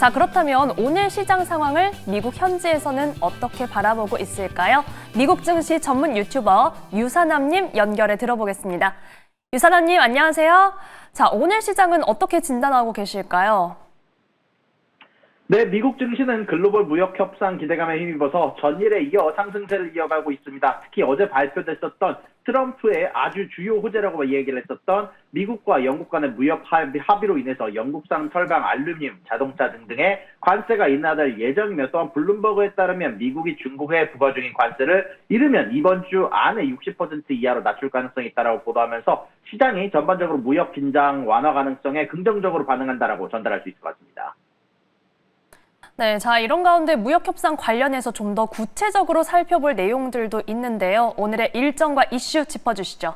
자, 그렇다면 오늘 시장 상황을 미국 현지에서는 어떻게 바라보고 있을까요? 미국 증시 전문 유튜버 유사남님 연결해 들어보겠습니다. 유사남님, 안녕하세요. 자, 오늘 시장은 어떻게 진단하고 계실까요? 네, 미국 증시는 글로벌 무역 협상 기대감에 힘입어서 전일에 이어 상승세를 이어가고 있습니다. 특히 어제 발표됐었던 트럼프의 아주 주요 호재라고 얘기를 했었던 미국과 영국 간의 무역 합의로 인해서 영국산 철강, 알루미늄, 자동차 등등의 관세가 인하될 예정이며, 또한 블룸버그에 따르면 미국이 중국에 부과 중인 관세를 이르면 이번 주 안에 60% 이하로 낮출 가능성이 있다고 보도하면서 시장이 전반적으로 무역 긴장 완화 가능성에 긍정적으로 반응한다라고 전달할 수 있을 것 같습니다. 네, 자, 이런 가운데 무역 협상 관련해서 좀 더 구체적으로 살펴볼 내용들도 있는데요. 오늘의 일정과 이슈 짚어주시죠.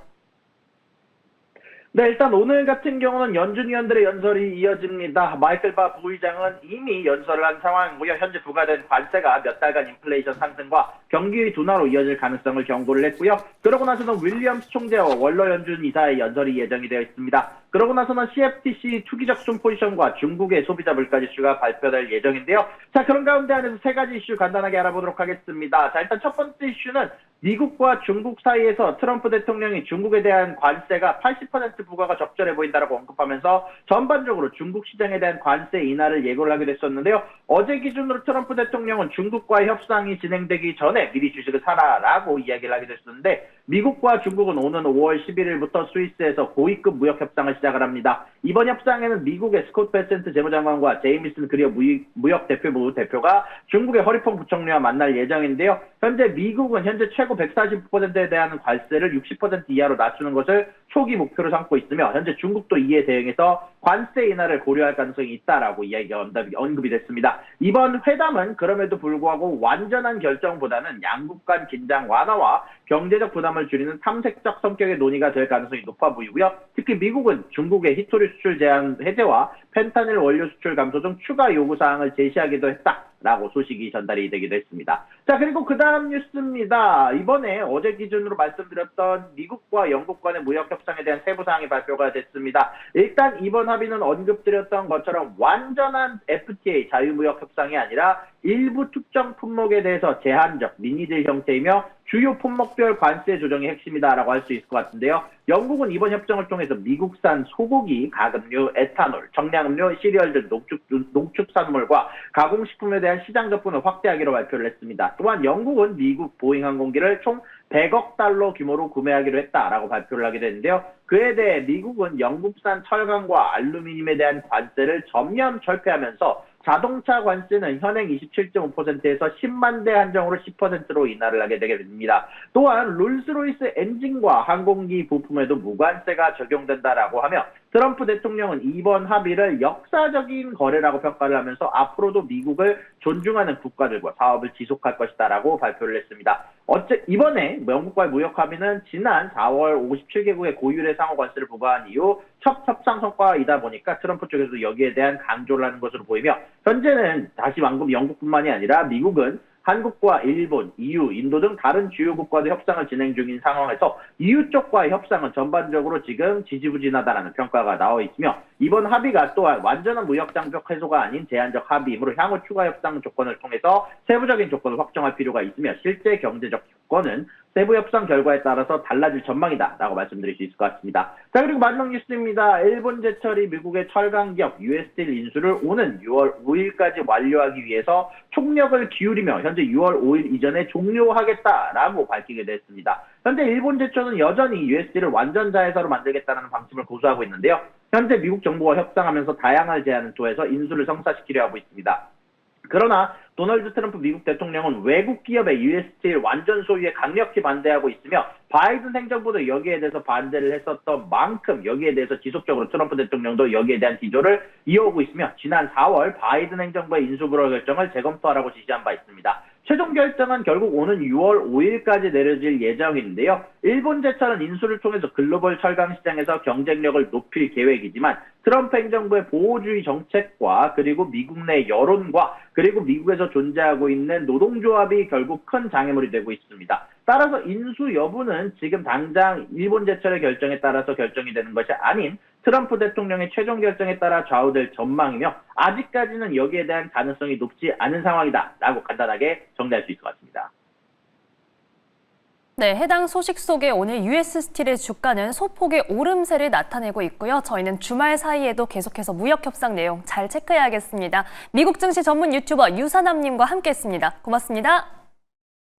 네, 일단 오늘 같은 경우는 연준 위원들의 연설이 이어집니다. 마이클 바 부의장은 이미 연설을 한 상황이고요. 현재 부과된 관세가 몇 달간 인플레이션 상승과 경기 둔화로 이어질 가능성을 경고를 했고요. 그러고 나서는 윌리엄스 총재와 월러 연준 이사의 연설이 예정이 되어 있습니다. 그러고 나서는 CFTC 투기적 순 포지션과 중국의 소비자 물가 지수가 발표될 예정인데요. 자, 그런 가운데 안에서 세 가지 이슈 간단하게 알아보도록 하겠습니다. 자, 일단 첫 번째 이슈는 미국과 중국 사이에서 트럼프 대통령이 중국에 대한 관세가 80% 부과가 적절해 보인다라고 언급하면서 전반적으로 중국 시장에 대한 관세 인하를 예고를 하게 됐었는데요. 어제 기준으로 트럼프 대통령은 중국과의 협상이 진행되기 전에 미리 주식을 사라라고 이야기를 하게 됐었는데, 미국과 중국은 오는 5월 11일부터 스위스에서 고위급 무역 협상을 시작을 합니다. 이번 협상에는 미국의 스콧 베센트 재무장관과 제이미슨 그리어 무역 대표부 대표가 중국의 허리퐁 부총리와 만날 예정인데요. 현재 미국은 현재 최고 140%에 대한 관세를 60% 이하로 낮추는 것을 초기 목표로 삼고 있으며, 현재 중국도 이에 대응해서 관세 인하를 고려할 가능성이 있다라고 이야기가 언급이 됐습니다. 이번 회담은 그럼에도 불구하고 완전한 결정보다는 양국 간 긴장 완화와 경제적 부담을 줄이는 탐색적 성격의 논의가 될 가능성이 높아 보이고요. 특히 미국은 중국의 히토리 수출 제한 해제와 펜타닐 원료 수출 감소 등 추가 요구사항을 제시하기도 했다라고 소식이 전달이 되기도 했습니다. 자, 그리고 그 다음 뉴스입니다. 이번에 어제 기준으로 말씀드렸던 미국과 영국 간의 무역 협상에 대한 세부 사항이 발표가 됐습니다. 일단 이번 합의는 언급드렸던 것처럼 완전한 FTA 자유무역 협상이 아니라 일부 특정 품목에 대해서 제한적 미니딜 형태이며 주요 품목별 관세 조정이 핵심이다라고 할 수 있을 것 같은데요. 영국은 이번 협정을 통해서 미국산 소고기, 가금류, 에탄올, 정량음료, 시리얼 등 농축산물과 가공식품에 대한 시장 접근을 확대하기로 발표를 했습니다. 또한 영국은 미국 보잉 항공기를 총 100억 달러 규모로 구매하기로 했다라고 발표를 하게 되는데요. 그에 대해 미국은 영국산 철강과 알루미늄에 대한 관세를 전면 철폐하면서 자동차 관세는 현행 27.5%에서 10만 대 한정으로 10%로 인하를 하게 되게 됩니다. 또한 롤스로이스 엔진과 항공기 부품에도 무관세가 적용된다라고 하며, 트럼프 대통령은 이번 합의를 역사적인 거래라고 평가를 하면서 앞으로도 미국을 존중하는 국가들과 사업을 지속할 것이다라고 발표를 했습니다. 이번에 영국과의 무역 합의는 지난 4월 57개국의 고율의 상호 관세를 부과한 이후 첫 협상 성과이다 보니까 트럼프 쪽에서도 여기에 대한 강조를 하는 것으로 보이며, 현재는 다시 방금 영국뿐만이 아니라 미국은 한국과 일본, EU, 인도 등 다른 주요 국가도 협상을 진행 중인 상황에서 EU 쪽과의 협상은 전반적으로 지금 지지부진하다라는 평가가 나와 있으며, 이번 합의가 또한 완전한 무역 장벽 해소가 아닌 제한적 합의이므로 향후 추가 협상 조건을 통해서 세부적인 조건을 확정할 필요가 있으며, 실제 경제적 조건은 세부 협상 결과에 따라서 달라질 전망이다라고 말씀드릴 수 있을 것 같습니다. 자, 그리고 마지막 뉴스입니다. 일본 제철이 미국의 철강기업 US스틸 인수를 오는 6월 5일까지 완료하기 위해서 총력을 기울이며 현재 6월 5일 이전에 종료하겠다라고 밝히게 됐습니다. 현재 일본 제철은 여전히 US스틸을 완전 자회사로 만들겠다는 방침을 고수하고 있는데요. 현재 미국 정부와 협상하면서 다양한 제안을 통해서 인수를 성사시키려 하고 있습니다. 그러나 도널드 트럼프 미국 대통령은 외국 기업의 US스틸 완전 소유에 강력히 반대하고 있으며, 바이든 행정부도 여기에 대해서 반대를 했었던 만큼 여기에 대해서 지속적으로 트럼프 대통령도 여기에 대한 기조를 이어오고 있으며, 지난 4월 바이든 행정부의 인수 불허 결정을 재검토하라고 지시한 바 있습니다. 최종 결정은 결국 오는 6월 5일까지 내려질 예정인데요. 일본 제철은 인수를 통해서 글로벌 철강 시장에서 경쟁력을 높일 계획이지만, 트럼프 행정부의 보호주의 정책과 그리고 미국 내 여론과 그리고 미국에서 존재하고 있는 노동조합이 결국 큰 장애물이 되고 있습니다. 따라서 인수 여부는 지금 당장 일본 제철의 결정에 따라서 결정이 되는 것이 아닌 트럼프 대통령의 최종 결정에 따라 좌우될 전망이며 아직까지는 여기에 대한 가능성이 높지 않은 상황이다라고 간단하게 정리할 수 있을 것 같습니다. 네, 해당 소식 속에 오늘 US 스틸의 주가는 소폭의 오름세를 나타내고 있고요. 저희는 주말 사이에도 계속해서 무역 협상 내용 잘 체크해야겠습니다. 미국 증시 전문 유튜버 유사남님과 함께했습니다. 고맙습니다.